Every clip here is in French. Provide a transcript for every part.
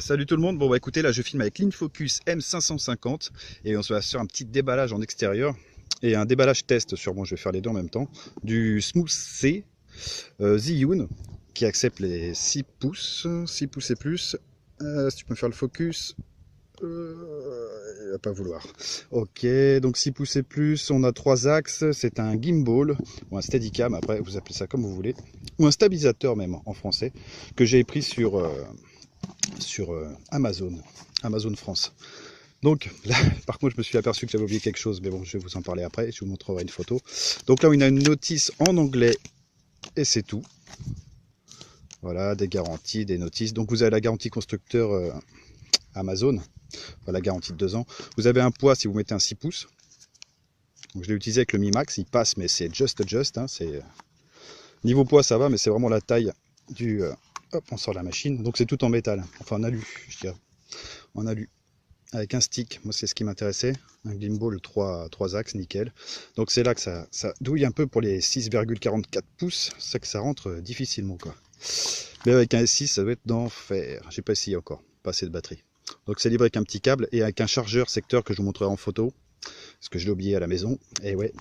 Salut tout le monde, bon bah écoutez là je filme avec l'InFocus M550 et on se va faire un petit déballage en extérieur et un déballage test sûrement, je vais faire les deux en même temps, du Smooth C Zhiyun qui accepte les 6 pouces et plus. Si tu peux me faire le focus, il va pas vouloir. Ok, donc 6 pouces et plus, on a 3 axes, c'est un gimbal ou un steadicam, après vous appelez ça comme vous voulez, ou un stabilisateur même en français, que j'ai pris sur Amazon France. Donc là, par contre, je me suis aperçu que j'avais oublié quelque chose, mais bon, je vais vous en parler après, je vous montrerai une photo. Donc là, on a une notice en anglais et c'est tout. Voilà, des garanties, des notices. Donc vous avez la garantie constructeur Amazon, enfin, la garantie de 2 ans. Vous avez un poids si vous mettez un 6 pouces. Donc je l'ai utilisé avec le Mi Max, il passe, mais c'est just. Hein, niveau poids, ça va, mais c'est vraiment la taille du... hop, on sort la machine. Donc c'est tout en métal, enfin en alu, je dirais. En alu. Avec un stick, moi c'est ce qui m'intéressait, un gimbal 3 axes, nickel. Donc c'est là que ça douille un peu pour les 6,44 pouces, c'est ça que ça rentre difficilement quoi. Mais avec un S6 ça doit être d'enfer, j'ai pas essayé encore, pas assez de batterie. Donc c'est livré avec un petit câble et avec un chargeur secteur que je vous montrerai en photo, parce que je l'ai oublié à la maison, et ouais.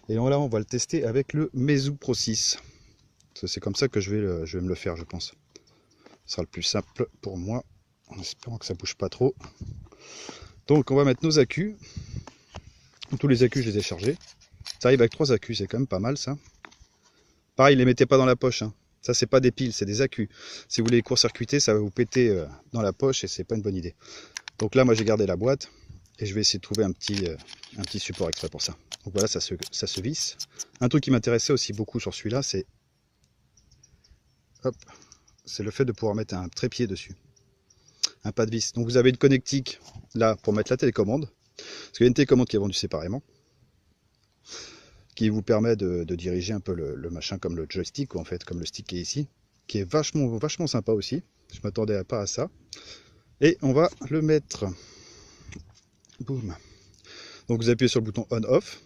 Et là on va le tester avec le Meizu Pro 6. C'est comme ça que je vais me le faire je pense. Ce sera le plus simple pour moi, en espérant que ça bouge pas trop. Donc on va mettre nos accus. Tous les accus je les ai chargés. Ça arrive avec 3 accus, c'est quand même pas mal ça. Pareil, les mettez pas dans la poche. Hein. Ça c'est pas des piles, c'est des accus. Si vous voulez les court-circuiter, ça va vous péter dans la poche et c'est pas une bonne idée. Donc là moi j'ai gardé la boîte et je vais essayer de trouver un petit support exprès pour ça. Donc voilà, ça se visse. Un truc qui m'intéressait aussi beaucoup sur celui-là, c'est le fait de pouvoir mettre un trépied dessus. Un pas de vis. Donc vous avez une connectique là pour mettre la télécommande. Parce qu'il y a une télécommande qui est vendue séparément. Qui vous permet de diriger un peu le machin comme le joystick, ou en fait comme le stick qui est ici. Qui est vachement sympa aussi. Je m'attendais pas à ça. Et on va le mettre. Boum. Donc vous appuyez sur le bouton on-off.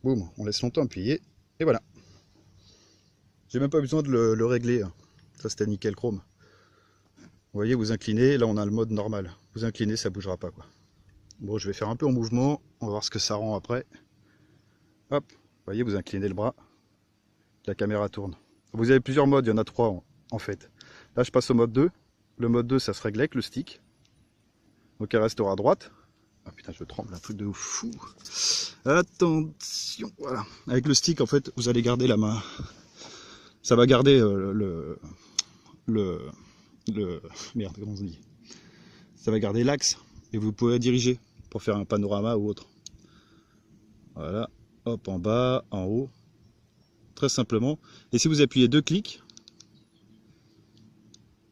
Boum. On laisse longtemps appuyer. Et voilà. J'ai même pas besoin de le régler. Ça c'était nickel chrome. Vous voyez, vous inclinez, là on a le mode normal. Vous inclinez, ça bougera pas quoi. Bon, je vais faire un peu en mouvement, on va voir ce que ça rend après. Hop, vous voyez, vous inclinez le bras, la caméra tourne. Vous avez plusieurs modes, il y en a 3 en fait. Là je passe au mode 2. Le mode 2 ça se règle avec le stick. Donc elle restera à droite. Ah putain, je tremble, un truc de fou. Attention, voilà. Avec le stick en fait, vous allez garder la main. Ça va garder merde, comment on se dit, ça va garder l'axe et vous pouvez diriger pour faire un panorama ou autre. Voilà, hop, en bas, en haut, très simplement. Et si vous appuyez 2 clics,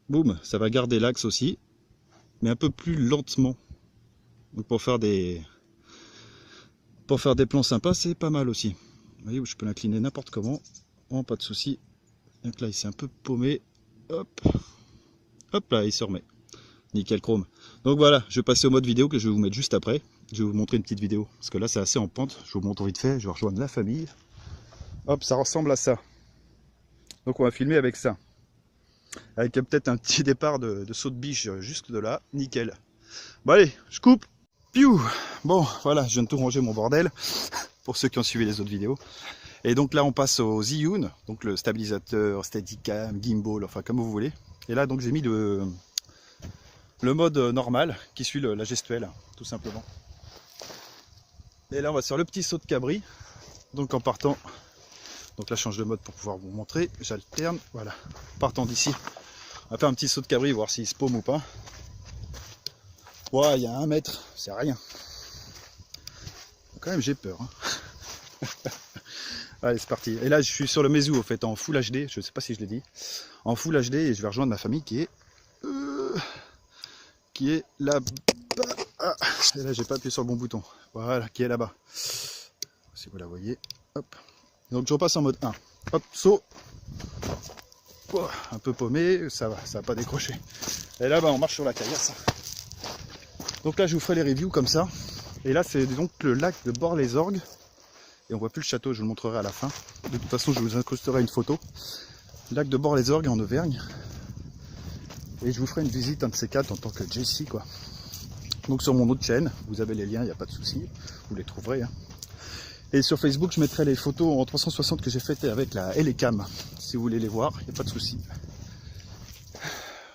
boum, ça va garder l'axe aussi, mais un peu plus lentement. Donc pour faire des plans sympas, c'est pas mal aussi. Vous voyez, je peux l'incliner n'importe comment, oh, pas de souci. Donc là, il s'est un peu paumé, hop. Hop là, il se remet. Nickel chrome. Donc voilà, je vais passer au mode vidéo que je vais vous mettre juste après. Je vais vous montrer une petite vidéo. Parce que là, c'est assez en pente. Je vous montre vite fait. Je vais rejoindre la famille. Hop, ça ressemble à ça. Donc on va filmer avec ça. Avec peut-être un petit départ de saut de biche juste de là. Nickel. Bon allez, je coupe. Piou. Bon, voilà, je viens de tout ranger mon bordel. Pour ceux qui ont suivi les autres vidéos. Et donc là, on passe au Zhiyun. Donc le stabilisateur, steadicam, gimbal, enfin comme vous voulez. Et là, donc j'ai mis le mode normal qui suit la gestuelle, tout simplement. Et là, on va sur le petit saut de cabri. Donc en partant, donc là, je change de mode pour pouvoir vous montrer. J'alterne, voilà. Partant d'ici, on va faire un petit saut de cabri, voir s'il se paume ou pas. Ouais, il y a 1 mètre, c'est rien. Quand même, j'ai peur. Hein. Allez, c'est parti. Et là, je suis sur le Meizu, au fait, en Full HD. Je ne sais pas si je l'ai dit. En Full HD, et je vais rejoindre ma famille qui est là-bas. Ah, et là, j'ai pas appuyé sur le bon bouton. Voilà, qui est là-bas. Si vous la voyez. Hop. Donc, je repasse en mode 1. Hop, saut. Oh, un peu paumé, ça va pas décrocher. Et là, on marche sur la caillasse. Donc là, je vous ferai les reviews comme ça. Et là, c'est donc le lac de Bord-les-Orgues. Et on voit plus le château, je le montrerai à la fin. De toute façon, je vous incrusterai une photo. Lac de Bord-les-Orgues en Auvergne. Et je vous ferai une visite, un de ces quatre, en tant que Jessie, quoi. Donc sur mon autre chaîne, vous avez les liens, il n'y a pas de souci, vous les trouverez. Hein. Et sur Facebook, je mettrai les photos en 360 que j'ai faites avec la Elecam. Si vous voulez les voir, il n'y a pas de souci.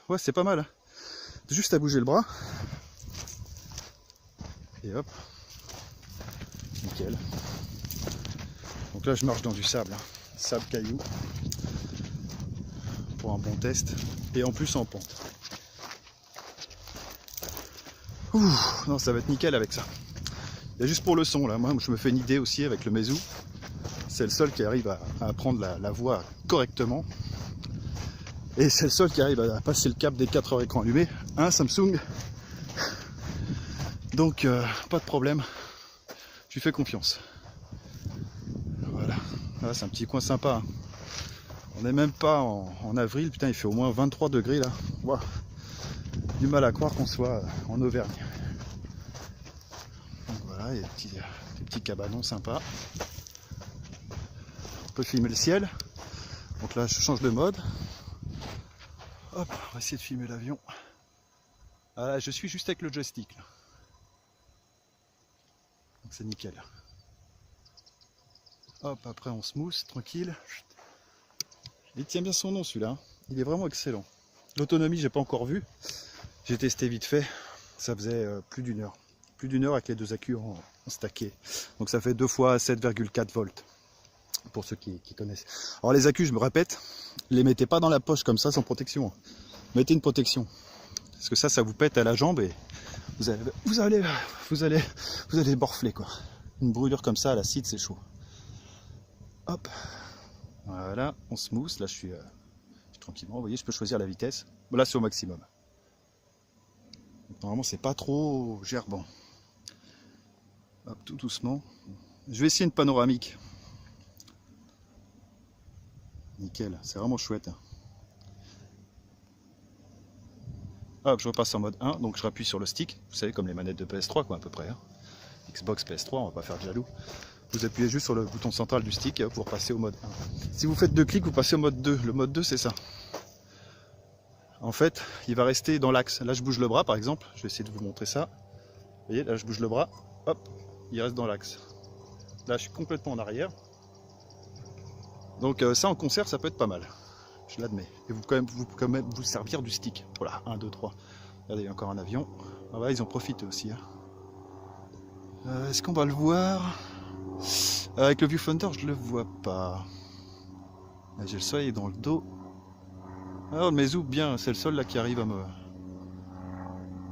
Ouais, c'est pas mal. Hein. Juste à bouger le bras. Et hop. Nickel. Donc là, je marche dans du sable. Hein. Sable caillou. Pour un bon test. Et en plus en pente. Ouh, non, ça va être nickel avec ça. Il y a juste pour le son là, moi je me fais une idée aussi avec le Meizu. C'est le seul qui arrive à prendre la voix correctement. Et c'est le seul qui arrive à passer le cap des 4 heures écran allumé. Un Samsung. Donc pas de problème. Je lui fais confiance. Voilà. Là c'est un petit coin sympa. Hein. On n'est même pas en avril, putain il fait au moins 23 degrés là. Wow. Du mal à croire qu'on soit en Auvergne. Donc voilà, il y a des petits cabanons sympas. On peut filmer le ciel. Donc là je change de mode. Hop, on va essayer de filmer l'avion. Ah là, je suis juste avec le joystick là. Donc c'est nickel. Hop, après on smooth, tranquille. Il tient bien son nom celui-là. Il est vraiment excellent. L'autonomie, j'ai pas encore vu. J'ai testé vite fait. Ça faisait plus d'une heure. Plus d'une heure avec les deux accus en stacké. Donc ça fait 2 fois 7,4 volts. Pour ceux qui connaissent. Alors les accus, je me répète, les mettez pas dans la poche comme ça sans protection. Mettez une protection. Parce que ça vous pète à la jambe et vous allez morfler quoi. Une brûlure comme ça à l'acide, c'est chaud. Hop. Voilà, on smooth. Là je suis tranquillement. Vous voyez, je peux choisir la vitesse. Là c'est au maximum. Donc, normalement c'est pas trop gerbant. Hop, tout doucement. Je vais essayer une panoramique. Nickel, c'est vraiment chouette. Hop, je repasse en mode 1, donc je rappuie sur le stick. Vous savez, comme les manettes de PS3 quoi à peu près. Hein. Xbox, PS3, on va pas faire de jaloux. Vous appuyez juste sur le bouton central du stick pour passer au mode 1. Si vous faites 2 clics, vous passez au mode 2. Le mode 2, c'est ça. En fait, il va rester dans l'axe. Là, je bouge le bras, par exemple. Je vais essayer de vous montrer ça. Vous voyez, là, je bouge le bras. Hop, il reste dans l'axe. Là, je suis complètement en arrière. Donc ça, en concert, ça peut être pas mal. Je l'admets. Et vous pouvez quand même vous servir du stick. Voilà, 1, 2, 3. Regardez, il y a encore un avion. Ah ouais, ils ont profité aussi. Hein. Est-ce qu'on va le voir? Avec le viewfinder, je le vois pas. J'ai le soleil dans le dos. Alors, le Meizu, bien, c'est le seul là qui arrive à me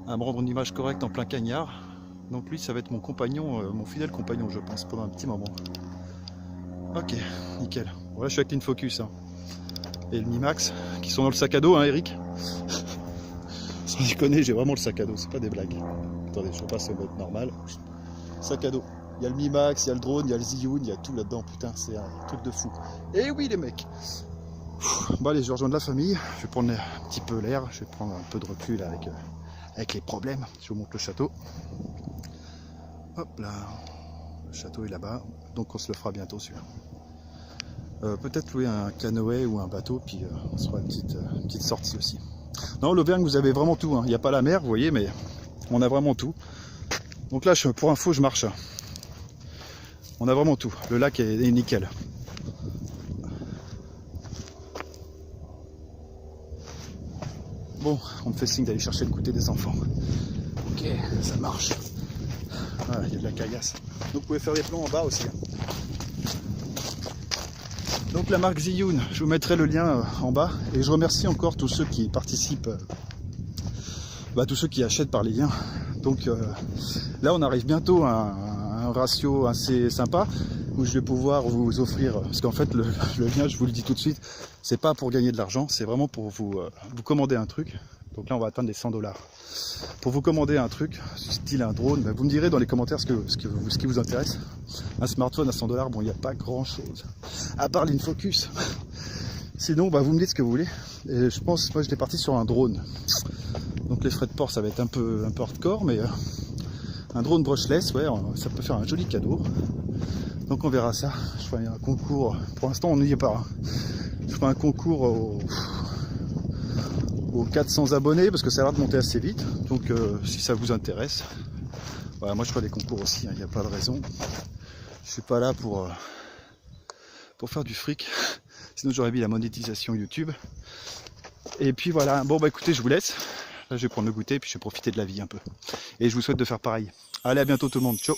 rendre une image correcte en plein cagnard. Donc lui, ça va être mon compagnon, mon fidèle compagnon, je pense, pendant un petit moment. Ok, nickel. Voilà, je suis avec l'InFocus. Hein. Et le Mi Max, qui sont dans le sac à dos, hein, Eric. Sans déconner, j'ai vraiment le sac à dos, c'est pas des blagues. Attendez, je repasse au mode normal. Sac à dos. Il y a le Mi Max, il y a le drone, il y a le Zhiyun, il y a tout là-dedans. Putain, c'est un truc de fou. Et oui, les mecs. Bon, allez, je vais rejoindre la famille. Je vais prendre un petit peu l'air. Je vais prendre un peu de recul avec les problèmes. Je vous montre le château. Hop là. Le château est là-bas. Donc, on se le fera bientôt, celui-là. Peut-être louer un canoë ou un bateau, puis on se fera une petite sortie aussi. Non, l'Auvergne, vous avez vraiment tout. Hein. Il n'y a pas la mer, vous voyez, mais on a vraiment tout. Donc là, pour info, je marche. On a vraiment tout. Le lac est nickel. Bon, on me fait signe d'aller chercher le goûter des enfants. Ok, ça marche. Voilà, il y a de la caillasse. Donc vous pouvez faire des plans en bas aussi. Donc la marque Zhiyun, je vous mettrai le lien en bas. Et je remercie encore tous ceux qui participent, tous ceux qui achètent par les liens. Donc là on arrive bientôt à un ratio assez sympa où je vais pouvoir vous offrir, parce qu'en fait le lien, je vous le dis tout de suite, c'est pas pour gagner de l'argent, c'est vraiment pour vous commander un truc. Donc là on va atteindre les 100 $. Pour vous commander un truc, style un drone, vous me direz dans les commentaires ce qui vous intéresse. Un smartphone à 100 $, bon il n'y a pas grand chose, à part l'InFocus. Sinon vous me dites ce que vous voulez. Et je pense, moi j'étais parti sur un drone. Donc les frais de port ça va être un peu hardcore, mais un drone brushless, ouais, ça peut faire un joli cadeau. Donc on verra ça. Je ferai un concours. Pour l'instant on n'y est pas. Je ferai un concours aux 400 abonnés, parce que ça a l'air de monter assez vite. Donc si ça vous intéresse, voilà, moi je ferai des concours aussi, il n'y a pas de raison. Je suis pas là pour faire du fric, sinon j'aurais mis la monétisation YouTube. Et puis voilà, bon bah écoutez, je vous laisse. Là je vais prendre le goûter, puis je vais profiter de la vie un peu. Et je vous souhaite de faire pareil. Allez, à bientôt tout le monde, ciao.